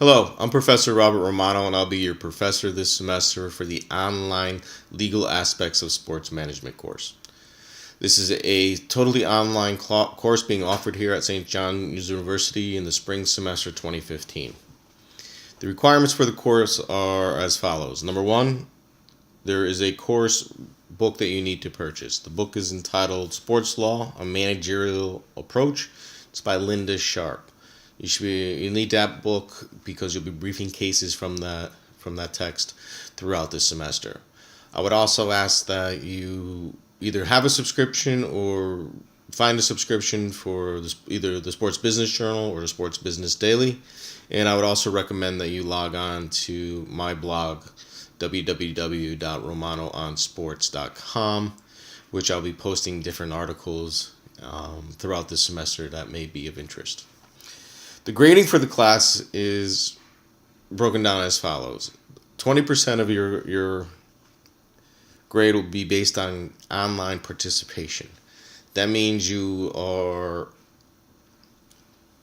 Hello, I'm Professor Robert Romano, and I'll be your professor this semester for the online legal aspects of sports management course. This is a totally online course being offered here at St. John's University in the spring semester 2015. The requirements for the course are as follows. Number one, there is a course book that you need to purchase. The book is entitled Sports Law, A Managerial Approach. It's by Linda Sharp. You need that book because you'll be briefing cases from that text throughout this semester. I would also ask that you either have a subscription or find a subscription for either the Sports Business Journal or the Sports Business Daily. And I would also recommend that you log on to my blog, www.romanoonsports.com, which I'll be posting different articles throughout this semester that may be of interest. The grading for the class is broken down as follows. 20% of your grade will be based on online participation. That means you are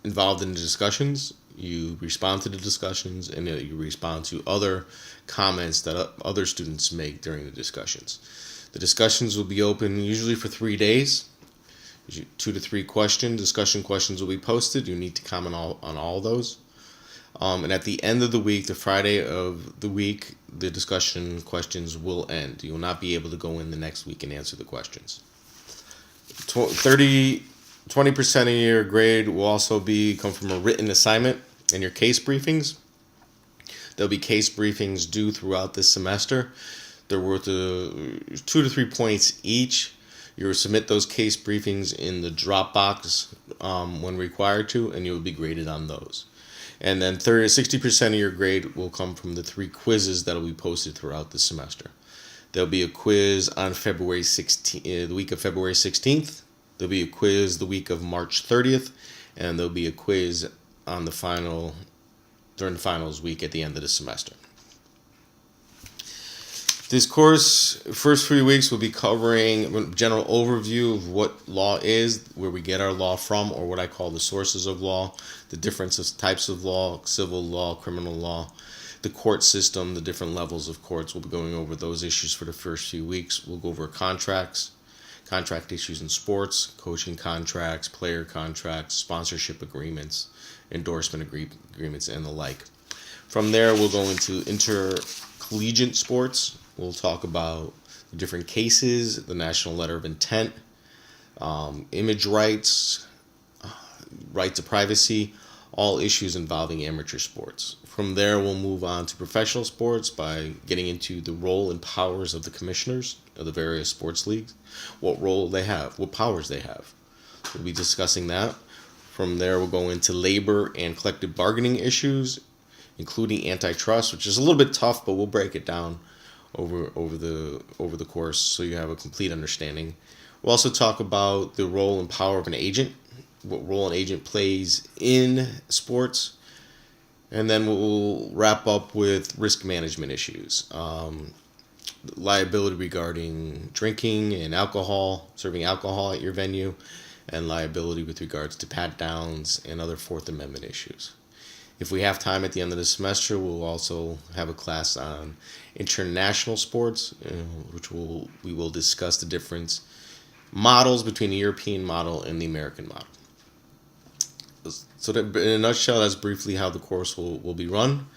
involved in the discussions, you respond to the discussions, and you respond to other comments that other students make during the discussions. The discussions will be open usually for 3 days. 2 to 3 discussion questions will be posted. You need to comment on all those. And at the end of the week, the Friday of the week, the discussion questions will end. You will not be able to go in the next week and answer the questions. 20% of your grade will also come from a written assignment and your case briefings. There'll be case briefings due throughout this semester. They're worth 2 to 3 points each. You'll submit those case briefings in the Dropbox when required to, and you'll be graded on those. And then 60% of your grade will come from the 3 quizzes that will be posted throughout the semester. There'll be a quiz on February 16th, the week of February 16th. There'll be a quiz the week of March 30th, and there'll be a quiz on during the finals week at the end of the semester. This course, first 3 weeks, will be covering a general overview of what law is, where we get our law from, or what I call the sources of law, the different types of law, civil law, criminal law, the court system, the different levels of courts. We'll be going over those issues for the first few weeks. We'll go over contract issues in sports, coaching contracts, player contracts, sponsorship agreements, endorsement agreements, and the like. From there, we'll go into intercollegiate sports. We'll talk about the different cases, the National Letter of Intent, image rights, right to privacy, all issues involving amateur sports. From there, we'll move on to professional sports by getting into the role and powers of the commissioners of the various sports leagues, what role they have, what powers they have. We'll be discussing that. From there, we'll go into labor and collective bargaining issues, including antitrust, which is a little bit tough, but we'll break it down over the course so you have a complete understanding. We'll also talk about the role and power of an agent, what role an agent plays in sports, and then we'll wrap up with risk management issues, liability regarding drinking and alcohol, serving alcohol at your venue, and liability with regards to pat downs and other Fourth Amendment issues. If we have time at the end of the semester, we'll also have a class on international sports, which we will discuss the different models between the European model and the American model. So in a nutshell, that's briefly how the course will be run.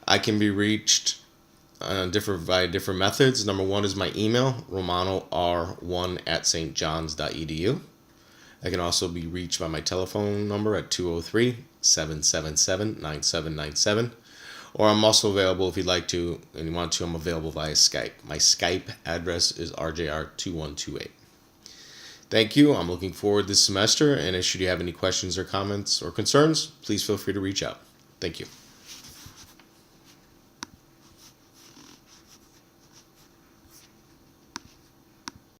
I can be reached via different methods. Number one is my email, romanor1@stjohns.edu. I can also be reached by my telephone number at 203-777-9797. Or I'm also available if you'd like to and you want to. I'm available via Skype. My Skype address is RJR2128. Thank you. I'm looking forward this semester. And should you have any questions or comments or concerns, please feel free to reach out. Thank you.